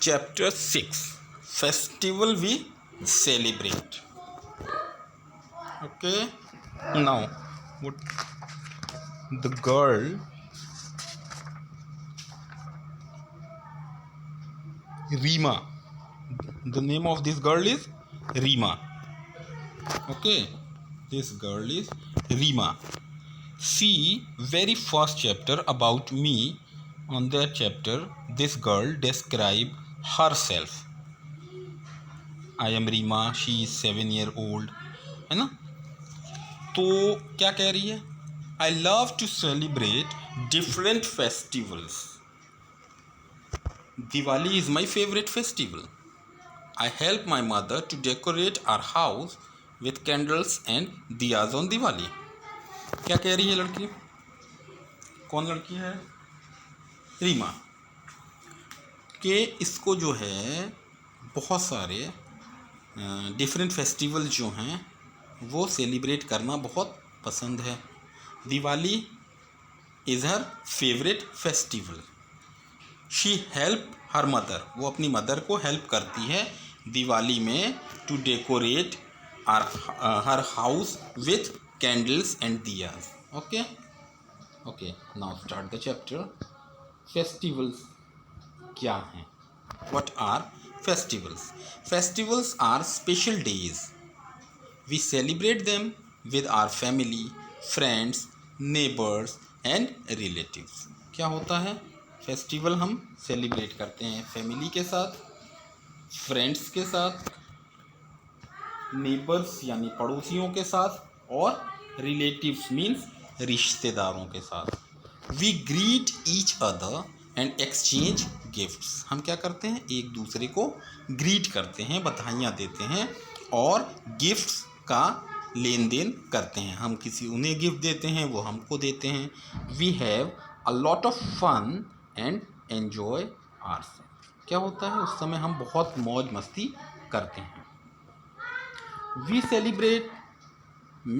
Chapter 6 Festival we celebrate. Okay, now what the girl Rima, the name of this girl is Rima. Okay, this girl is Rima. See very first chapter about me. On that chapter this girl describe herself. I am Rima, she is 7 year old, है ना. तो क्या कह रही है? I love to celebrate different festivals. Diwali is my favorite festival. I help my mother to decorate our house with candles and diyas on Diwali. क्या कह रही है लड़की? कौन लड़की है? रीमा. कि इसको जो है बहुत सारे डिफरेंट फेस्टिवल जो हैं वो सेलिब्रेट करना बहुत पसंद है. Diwali is her favourite festival. She help her mother, वो अपनी मदर को हेल्प करती है दिवाली में to decorate her house with candles and diyas. Okay okay, now start the chapter. Festivals क्या हैं? What are festivals? Festivals are special days. We celebrate them with our family, friends, neighbors and relatives. क्या होता है? Festival हम celebrate करते हैं family के साथ, फ्रेंड्स के साथ, नेबर्स यानी पड़ोसियों के साथ और रिलेटिव्स मीन्स रिश्तेदारों के साथ. We greet each other and exchange gifts. हम क्या करते हैं? एक दूसरे को ग्रीट करते हैं, बधाइयाँ देते हैं और गिफ्ट्स का लेन देन करते हैं. हम उन्हें गिफ्ट देते हैं, वो हमको देते हैं. We have a lot of fun and enjoy ourself. क्या होता है? उस समय हम बहुत मौज मस्ती करते हैं. We celebrate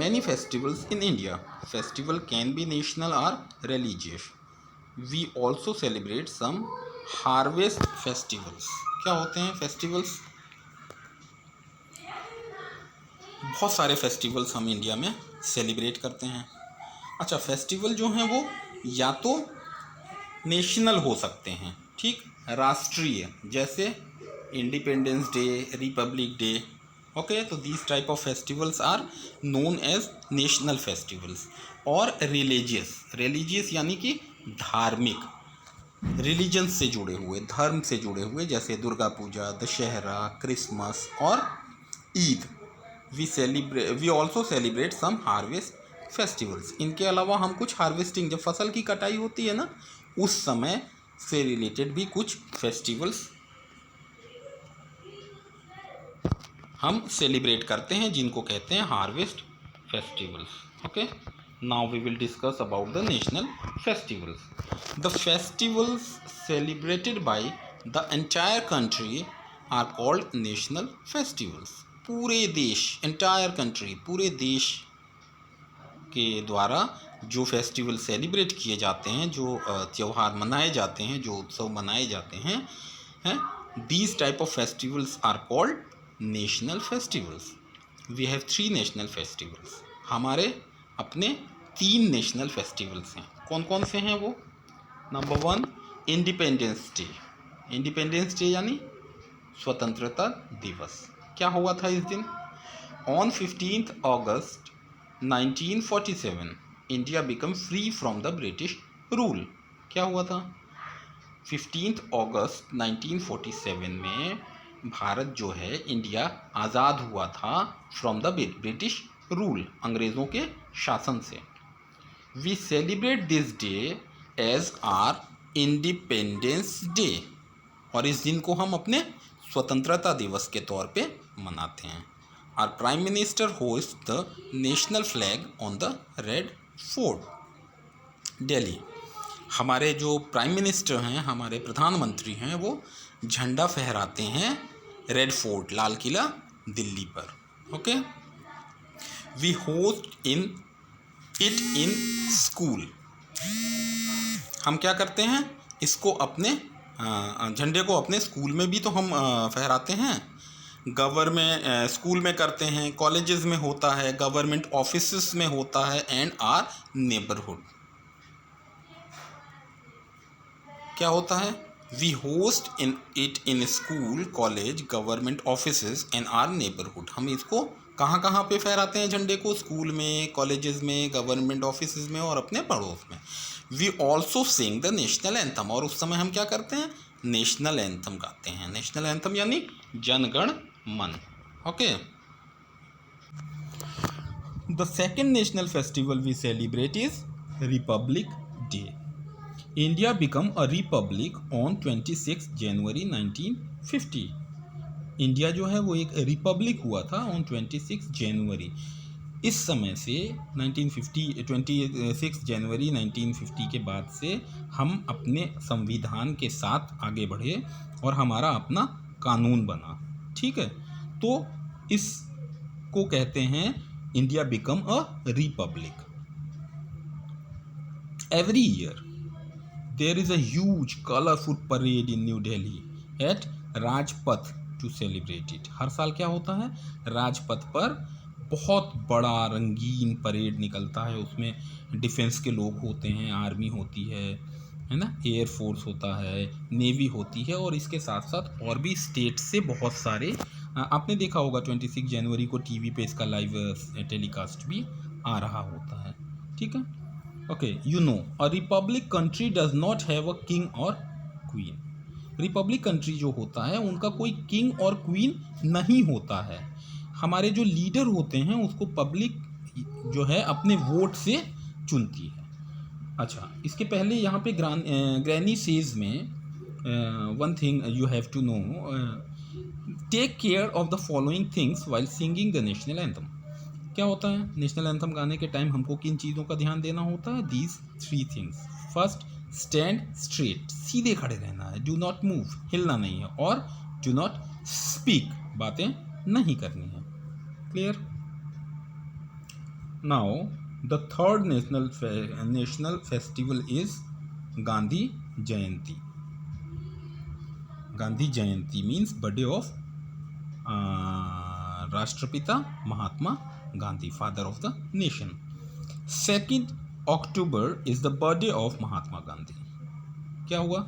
many festivals in India. Festival can be national or religious. We also celebrate some harvest festivals. क्या होते हैं फेस्टिवल्स? बहुत सारे फेस्टिवल्स हम इंडिया में सेलिब्रेट करते हैं. अच्छा, फेस्टिवल जो हैं वो या तो नेशनल हो सकते हैं, ठीक, राष्ट्रीय, जैसे independence day, republic day. Okay, तो these type of festivals are known as national festivals. और रिलीजियस यानी कि धार्मिक, रिलीजन से जुड़े हुए, धर्म से जुड़े हुए, जैसे दुर्गा पूजा, दशहरा, क्रिसमस और Eid. We also celebrate some harvest festivals. इनके अलावा हम कुछ हार्वेस्टिंग, जब फसल की कटाई होती है ना, उस समय से रिलेटेड भी कुछ फेस्टिवल्स हम सेलिब्रेट करते हैं, जिनको कहते हैं harvest festivals. Okay, now we will discuss about the national festivals. The festivals celebrated by the entire country are called national festivals. पूरे देश, एंटायर कंट्री, पूरे देश के द्वारा जो फेस्टिवल सेलिब्रेट किए जाते हैं, जो त्यौहार मनाए जाते हैं, जो उत्सव मनाए जाते हैं, these type of festivals are called national festivals. We have 3 national festivals. हमारे अपने 3 नेशनल फेस्टिवल्स हैं. कौन कौन से हैं वो? Number 1 independence day. Independence day यानी स्वतंत्रता दिवस. क्या हुआ था इस दिन? On 15th August 1947 India become free from the British rule. क्या हुआ था? 15th August 1947 में भारत जो है, इंडिया आज़ाद हुआ था फ्रॉम द ब्रिटिश रूल, अंग्रेज़ों के शासन से. We celebrate this day as our independence day. और इस दिन को हम अपने स्वतंत्रता दिवस के तौर पे मनाते हैं. Our prime minister host the national flag on the red fort, Delhi. हमारे जो प्राइम मिनिस्टर हैं, हमारे प्रधानमंत्री हैं, वो झंडा फहराते हैं रेड फोर्ट, लाल किला, दिल्ली पर. Okay, we host it in school. हम क्या करते हैं? इसको अपने झंडे को अपने स्कूल में भी तो हम फहराते हैं, स्कूल में करते हैं, कॉलेजेस में होता है, गवर्नमेंट ऑफिसेस में होता है, एंड आर नेबरहुड। क्या होता है? We host in school, college, government offices and our neighbourhood. हम इसको कहाँ कहाँ पे फहराते हैं झंडे को? स्कूल में, कॉलेजेस में, गवर्नमेंट ऑफिसेज में और अपने पड़ोस में। We also sing the national anthem, और उस समय हम क्या करते हैं? नेशनल एंथम गाते हैं। नेशनल एंथम यानी Jana Gana Mana. Okay. The second national festival we celebrate is republic day. India become a republic on 26 January 1950। India जो है वो एक रिपब्लिक हुआ था ऑन 26 जनवरी। इस समय से 26 जनवरी 1950 के बाद से हम अपने संविधान के साथ आगे बढ़े और हमारा अपना कानून बना। ठीक है, तो इसको कहते हैं India become a Republic. Every year there is a huge colorful parade in New Delhi at Rajpath to celebrate it। हर साल क्या होता है? राजपथ पर बहुत बड़ा रंगीन परेड निकलता है। उसमें डिफेंस के लोग होते हैं, आर्मी होती है ना, एयर फोर्स होता है, नेवी होती है, और इसके साथ साथ और भी स्टेट से बहुत सारे। आपने देखा होगा 26 जनवरी को टीवी पे इसका लाइव टेलीकास्ट भी आ रहा होता है। ठीक है, okay. You know a republic country does not have a king और क्वीन। रिपब्लिक कंट्री जो होता है उनका कोई किंग और क्वीन नहीं होता है। हमारे जो लीडर होते हैं उसको पब्लिक जो है अपने वोट से चुनती है। अच्छा, इसके पहले यहाँ पे ग्रैनी सेज में one thing you have to know, take care of the following things while singing the national anthem. क्या होता है? नेशनल एंथम गाने के टाइम हमको किन चीज़ों का ध्यान देना होता है? These 3 things. First, stand straight, सीधे खड़े रहना है, डू नॉट मूव, हिलना नहीं है, और डू नॉट स्पीक, बातें नहीं करनी है। Clear? Now the third national festival is Gandhi Jayanti. Gandhi Jayanti means birthday of राष्ट्रपिता Mahatma Gandhi, father of the nation. 2 October is the birthday of Mahatma Gandhi. क्या हुआ?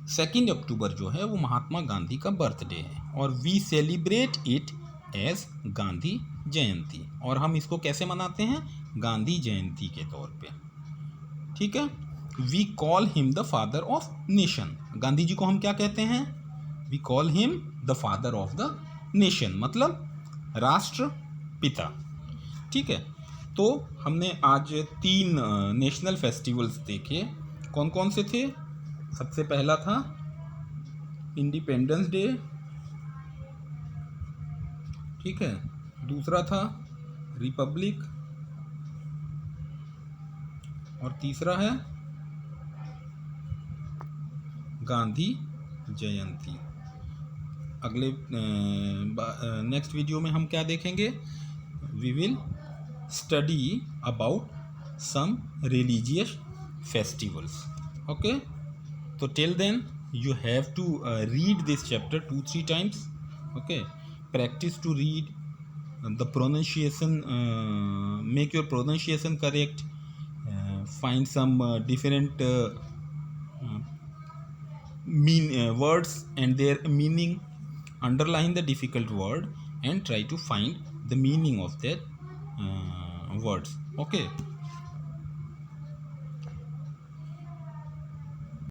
2 अक्टूबर जो है वो महात्मा गांधी का बर्थडे है, और we celebrate it as Gandhi Jayanti. और हम इसको कैसे मनाते हैं? गांधी जयंती के तौर पे। ठीक है, we call him the father of nation. Gandhi ji को हम क्या कहते हैं? We call him the father of the nation, मतलब राष्ट्र पिता। ठीक है, तो हमने आज 3 नेशनल फेस्टिवल्स देखे। कौन कौन से थे? सबसे पहला था इंडिपेंडेंस डे, ठीक है, दूसरा था रिपब्लिक, और तीसरा है गांधी जयंती। अगले नेक्स्ट वीडियो में हम क्या देखेंगे? We will study about some religious festivals. Okay, so till then you have to read this chapter 2-3 times. Okay, practice to read the pronunciation, make your pronunciation correct, find some different words and their meaning, underline the difficult word and try to find the meaning of that words. Okay.